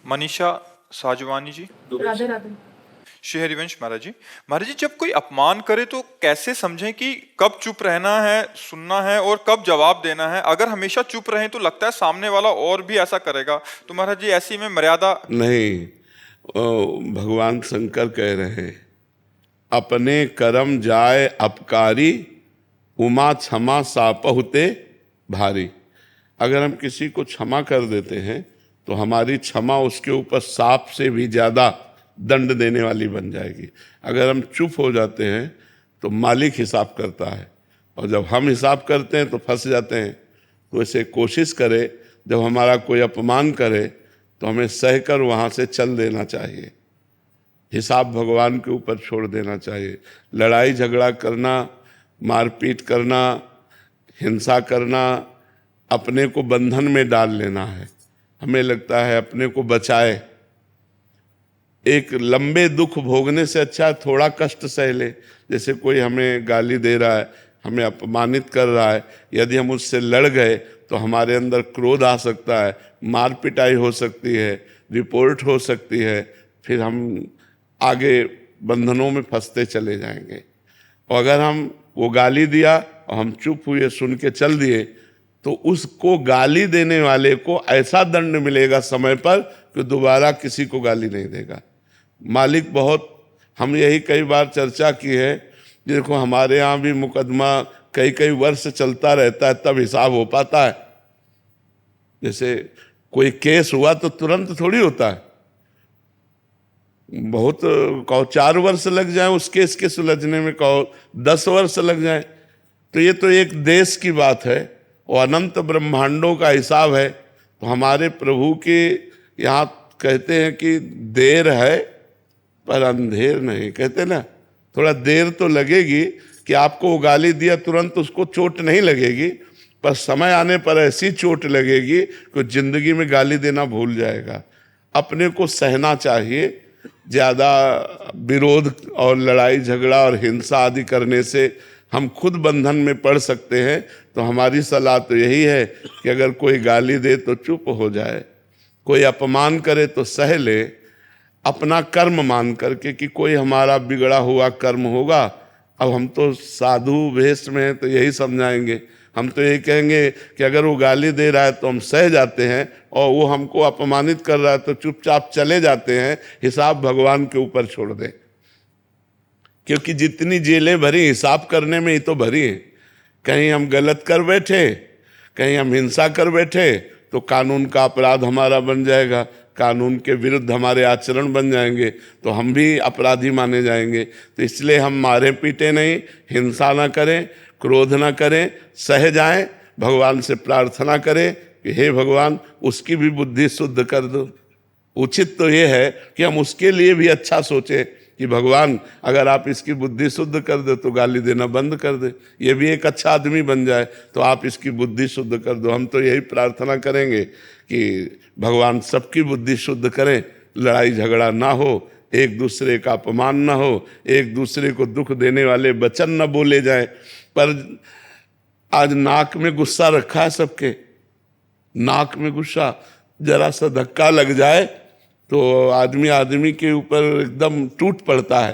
मनीषा साजवानी जी। राधे राधे। श्री हरिवंश महाराज जी। महाराज जी, जब कोई अपमान करे तो कैसे समझें कि कब चुप रहना है, सुनना है, और कब जवाब देना है? अगर हमेशा चुप रहें तो लगता है सामने वाला और भी ऐसा करेगा, तो महाराज जी ऐसी में मर्यादा नहीं। भगवान शंकर कह रहे हैं, अपने कर्म जाए अपकारी, उमा क्षमा सापहुते भारी। अगर हम किसी को क्षमा कर देते हैं तो हमारी क्षमा उसके ऊपर सांप से भी ज़्यादा दंड देने वाली बन जाएगी। अगर हम चुप हो जाते हैं तो मालिक हिसाब करता है, और जब हम हिसाब करते हैं तो फंस जाते हैं। तो इसे कोशिश करें, जब हमारा कोई अपमान करे तो हमें सहकर वहाँ से चल देना चाहिए। हिसाब भगवान के ऊपर छोड़ देना चाहिए। लड़ाई झगड़ा करना, मारपीट करना, हिंसा करना, अपने को बंधन में डाल लेना है। हमें लगता है अपने को बचाए। एक लंबे दुख भोगने से अच्छा थोड़ा कष्ट सह ले। जैसे कोई हमें गाली दे रहा है, हमें अपमानित कर रहा है, यदि हम उससे लड़ गए तो हमारे अंदर क्रोध आ सकता है, मार पिटाई हो सकती है, रिपोर्ट हो सकती है, फिर हम आगे बंधनों में फंसते चले जाएंगे। और अगर हम वो गाली दिया और हम चुप हुए, सुन के चल दिए, तो उसको गाली देने वाले को ऐसा दंड मिलेगा समय पर कि दोबारा किसी को गाली नहीं देगा। मालिक बहुत, हम यही कई बार चर्चा की है। देखो हमारे यहाँ भी मुकदमा कई कई वर्ष चलता रहता है, तब हिसाब हो पाता है। जैसे कोई केस हुआ तो तुरंत थोड़ी होता है, बहुत कहो 4 वर्ष लग जाए उस केस के सुलझने में, कहो 10 वर्ष लग जाए। तो ये तो एक देश की बात है और अनंत ब्रह्मांडों का हिसाब है। तो हमारे प्रभु के यहाँ कहते हैं कि देर है पर अंधेर नहीं। कहते ना, थोड़ा देर तो लगेगी कि आपको वो गाली दिया तुरंत उसको चोट नहीं लगेगी, पर समय आने पर ऐसी चोट लगेगी कि जिंदगी में गाली देना भूल जाएगा। अपने को सहना चाहिए। ज़्यादा विरोध और लड़ाई झगड़ा और हिंसा आदि करने से हम खुद बंधन में पड़ सकते हैं। तो हमारी सलाह तो यही है कि अगर कोई गाली दे तो चुप हो जाए, कोई अपमान करे तो सह ले, अपना कर्म मान करके कि कोई हमारा बिगड़ा हुआ कर्म होगा। अब हम तो साधु वेश में हैं तो यही समझाएंगे। हम तो यही कहेंगे कि अगर वो गाली दे रहा है तो हम सह जाते हैं, और वो हमको अपमानित कर रहा है तो चुपचाप चले जाते हैं। हिसाब भगवान के ऊपर छोड़ दें, क्योंकि जितनी जेलें भरी हिसाब करने में ही तो भरी हैं। कहीं हम गलत कर बैठे, कहीं हम हिंसा कर बैठे तो कानून का अपराध हमारा बन जाएगा, कानून के विरुद्ध हमारे आचरण बन जाएंगे, तो हम भी अपराधी माने जाएंगे। तो इसलिए हम मारे पीटे नहीं, हिंसा ना करें, क्रोध ना करें, सह जाएं, भगवान से प्रार्थना करें कि हे भगवान उसकी भी बुद्धि शुद्ध कर दो। उचित तो ये है कि हम उसके लिए भी अच्छा सोचें कि भगवान अगर आप इसकी बुद्धि शुद्ध कर दे तो गाली देना बंद कर दे, ये भी एक अच्छा आदमी बन जाए, तो आप इसकी बुद्धि शुद्ध कर दो। हम तो यही प्रार्थना करेंगे कि भगवान सबकी बुद्धि शुद्ध करें, लड़ाई झगड़ा ना हो, एक दूसरे का अपमान ना हो, एक दूसरे को दुख देने वाले वचन न बोले जाएं। पर आज नाक में गुस्सा रखा है सबके, नाक में गुस्सा, जरा सा धक्का लग जाए तो आदमी के ऊपर एकदम टूट पड़ता है।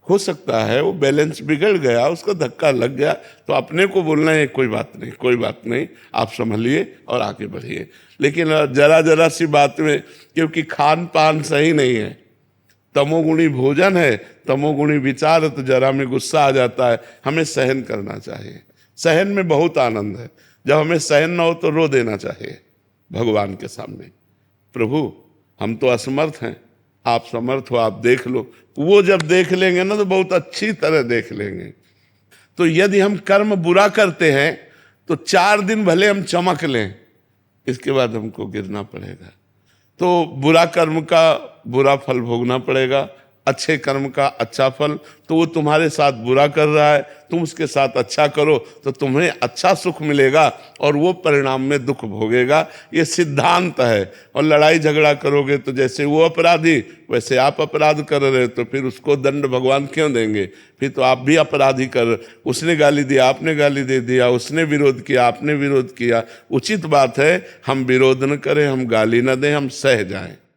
हो सकता है वो बैलेंस बिगड़ गया, उसका धक्का लग गया, तो अपने को बोलना है कोई बात नहीं, कोई बात नहीं, आप संभलिए और आगे बढ़िए। लेकिन जरा सी बात में, क्योंकि खान पान सही नहीं है, तमोगुणी भोजन है, तमोगुणी विचार, तो जरा में गुस्सा आ जाता है। हमें सहन करना चाहिए, सहन में बहुत आनंद है। जब हमें सहन ना हो तो रो देना चाहिए भगवान के सामने, प्रभु हम तो असमर्थ हैं, आप समर्थ हो, आप देख लो। वो जब देख लेंगे ना तो बहुत अच्छी तरह देख लेंगे। तो यदि हम कर्म बुरा करते हैं तो 4 दिन भले हम चमक लें, इसके बाद हमको गिरना पड़ेगा। तो बुरा कर्म का बुरा फल भोगना पड़ेगा, अच्छे कर्म का अच्छा फल। तो वो तुम्हारे साथ बुरा कर रहा है, तुम उसके साथ अच्छा करो तो तुम्हें अच्छा सुख मिलेगा, और वो परिणाम में दुख भोगेगा। ये सिद्धांत है। और लड़ाई झगड़ा करोगे तो जैसे वो अपराधी वैसे आप अपराध कर रहे, तो फिर उसको दंड भगवान क्यों देंगे? फिर तो आप भी अपराधी कर, उसने गाली दिया आपने गाली दे दिया, उसने विरोध किया आपने विरोध किया। उचित बात है हम विरोध न करें, हम गाली न दें, हम सह जाएं।